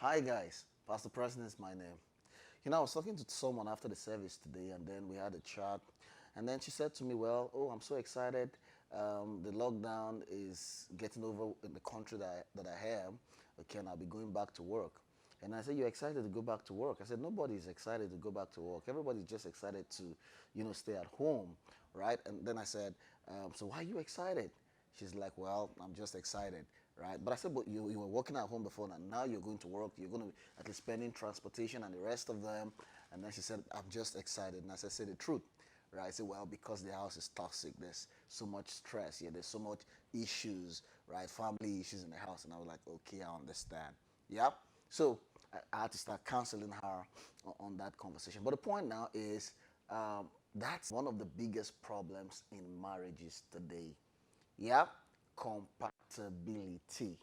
Hi guys, Pastor Preston is my name. I was talking to someone after the service today, and then we had a chat, and then she said to me, "Well, oh, I'm so excited. The lockdown is getting over in the country that I am. Okay, and I'll be going back to work." And I said, "You're excited to go back to work?" I said, "Nobody is excited to go back to work. Everybody's just excited to, stay at home, right?" And then I said, "So why are you excited?" She's like, "Well, I'm just excited." Right, but I said, but you were working at home before, and now you're going to work. You're going to be at least spending transportation and the rest of them. And then she said, "I'm just excited." And I said, "Say the truth." Right? I said, "Well, because the house is toxic. There's so much stress. Yeah, there's so much issues, right? Family issues in the house." And I was like, "Okay, I understand." Yeah. So I had to start counseling her on that conversation. But the point now is that's one of the biggest problems in marriages today. Yeah, compatibility.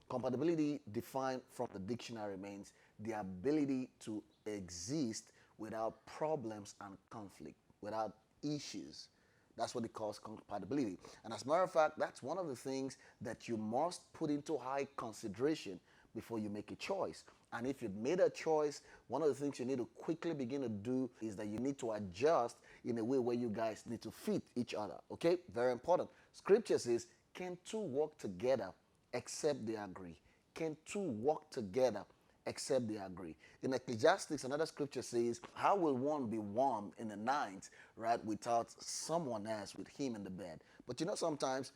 Compatibility, defined from the dictionary, means the ability to exist without problems and conflict, without issues. That's what it calls compatibility. And as a matter of fact, that's one of the things that you must put into high consideration before you make a choice. And if you've made a choice, one of the things you need to quickly begin to do is that you need to adjust in a way where you guys need to fit each other. Okay? Very important. Scripture says, "Can two walk together except they agree?" Can two walk together except they agree? In Ecclesiastes, another scripture says, "How will one be warm in the night, right, without someone else with him in the bed?" But sometimes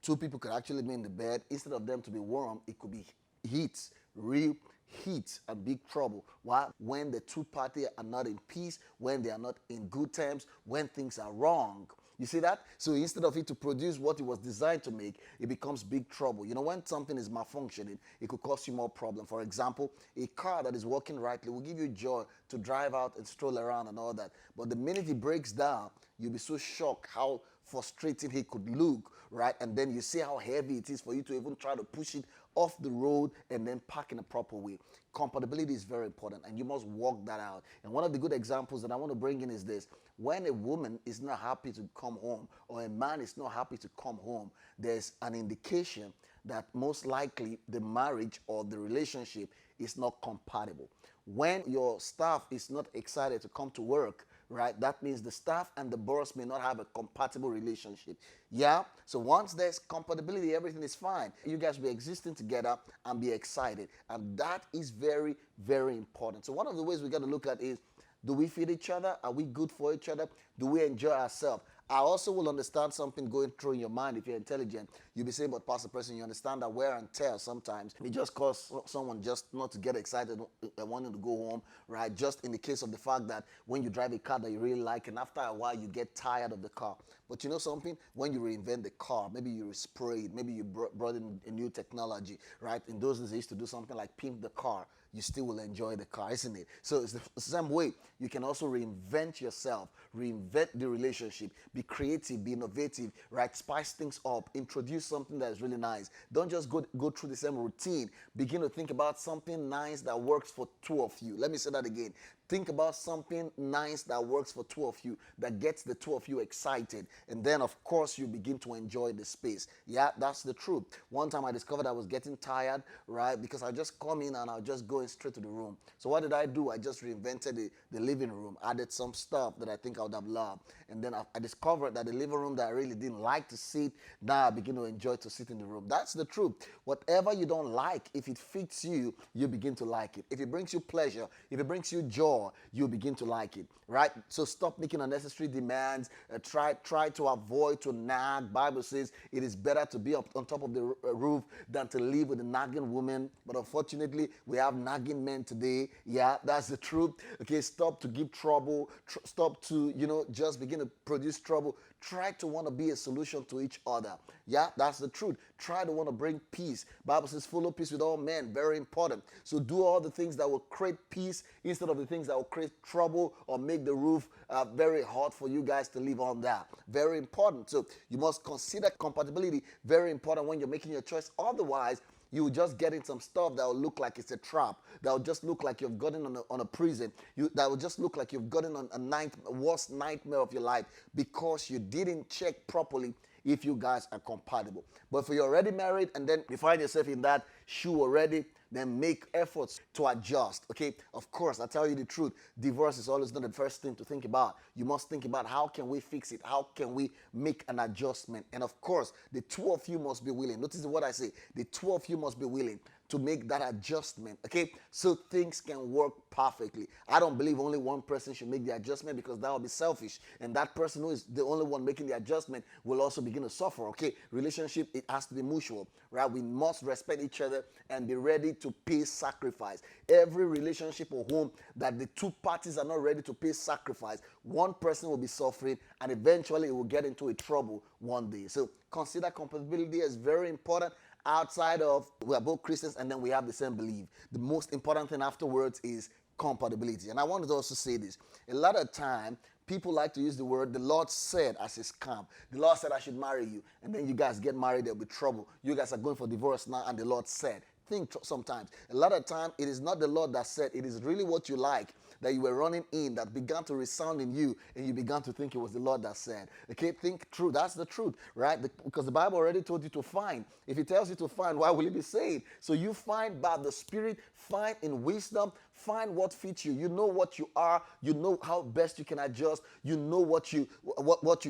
two people could actually be in the bed. Instead of them to be warm, it could be heat, real heat and big trouble. Why? When the two parties are not in peace, when they are not in good terms, when things are wrong. You see that? So instead of it to produce what it was designed to make, it becomes big trouble. When something is malfunctioning, it could cause you more problem. For example, a car that is working rightly will give you joy to drive out and stroll around and all that. But the minute it breaks down, you'll be so shocked how frustrating he could look, right? And then you see how heavy it is for you to even try to push it off the road and then park in a proper way. Compatibility is very important, and you must work that out. And one of the good examples that I want to bring in is this: when a woman is not happy to come home, or a man is not happy to come home, there's an indication that most likely the marriage or the relationship is not compatible. When your staff is not excited to come to work, right, that means the staff and the boss may not have a compatible relationship. Yeah? So once there's compatibility, everything is fine. You guys will be existing together and be excited. And that is very, very important. So one of the ways we got to look at is, do we fit each other? Are we good for each other? Do we enjoy ourselves? I also will understand something going through in your mind if you're intelligent. You'll be saying, "But Pastor Person, you understand that wear and tear sometimes it just causes someone just not to get excited and wanting to go home, right? Just in the case of the fact that when you drive a car that you really like, and after a while you get tired of the car." But you know something? When you reinvent the car, maybe you spray it, maybe you brought in a new technology, right? In those days, they used to do something like pimp the car. You still will enjoy the car, isn't it? So it's the same way. You can also reinvent yourself, reinvent the relationship, be creative, be innovative, right? Spice things up, introduce something that is really nice. Don't just go through the same routine. Begin to think about something nice that works for two of you. Let me say that again. Think about something nice that works for two of you, that gets the two of you excited. And then, of course, you begin to enjoy the space. Yeah, that's the truth. One time I discovered I was getting tired, right? Because I just come in and I'll just go in straight to the room. So what did I do? I just reinvented the living room, added some stuff that I think I would have loved. And then I discovered that the living room that I really didn't like to sit, now I begin to enjoy to sit in the room. That's the truth. Whatever you don't like, if it fits you, you begin to like it. If it brings you pleasure, if it brings you joy, you begin to like it, right? So stop making unnecessary demands. Try to avoid to nag. Bible says it is better to be up on top of the roof than to live with a nagging woman. But unfortunately, we have nagging men today. Yeah, that's the truth. Okay, stop to give trouble. Stop to just begin to produce trouble. Try to want to be a solution to each other. Yeah, that's the truth. Try to want to bring peace. Bible says follow peace with all men. Very important. So do all the things that will create peace instead of the things that will create trouble or make the roof very hot for you guys to live on that. Very important. So you must consider compatibility very important when you're making your choice. Otherwise, you will just get in some stuff that will look like it's a trap. That will just look like you've gotten on a prison. That will just look like you've gotten on a worst nightmare of your life because you didn't check properly if you guys are compatible. But if you're already married and then you find yourself in that shoe already, then make efforts to adjust. Okay, of course, I tell you the truth, divorce is always not the first thing to think about. You must think about how can we fix it, how can we make an adjustment. And of course, the two of you must be willing. Notice what I say, the two of you must be willing to make that adjustment, okay, so things can work perfectly. I don't believe only one person should make the adjustment, because that would be selfish, and that person who is the only one making the adjustment will also begin to suffer. Okay, relationship, it has to be mutual, right? We must respect each other and be ready to pay sacrifice. Every relationship or home that the two parties are not ready to pay sacrifice, one person will be suffering, and eventually it will get into a trouble one day. So consider compatibility as very important. Outside of, we are both Christians and then we have the same belief, the most important thing afterwards is compatibility. And I wanted to also say this. A lot of time, people like to use the word, the Lord said, as his camp. The Lord said I should marry you. And then you guys get married, there'll be trouble. You guys are going for divorce now, and the Lord said. Think sometimes. A lot of time, it is not the Lord that said, it is really what you like that you were running in that began to resound in you, and you began to think it was the Lord that said. Okay, think true. That's the truth, right? Because the Bible already told you to find. If it tells you to find, why will it be saved? So you find by the Spirit, find in wisdom, find what fits you. You know what you are. You know how best you can adjust. You know what you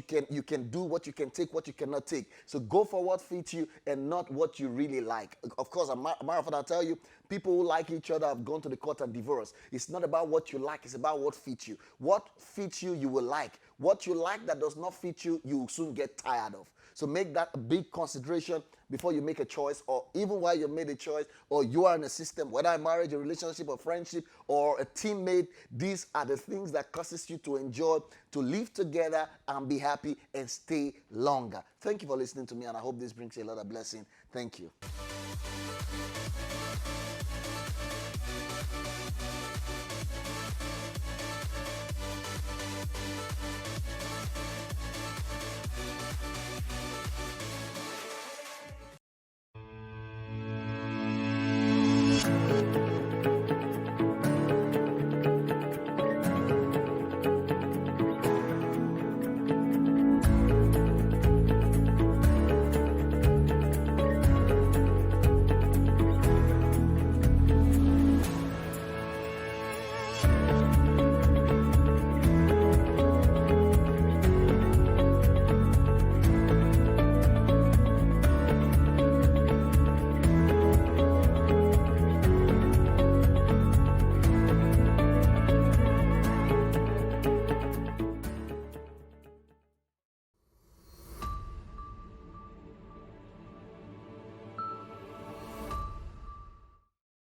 can do, what you can take, what you cannot take. So go for what fits you and not what you really like. Of course, a matter of fact, I'll tell you, people who like each other have gone to the court and divorced. It's not about what you like. It's about what fits you. What fits you, you will like. What you like that does not fit you, you will soon get tired of. So make that a big consideration before you make a choice, or even while you made a choice, or you are in a system, whether a marriage, a relationship, or friendship, or a teammate. These are the things that causes you to enjoy, to live together and be happy and stay longer. Thank you for listening to me, and I hope this brings you a lot of blessing. Thank you.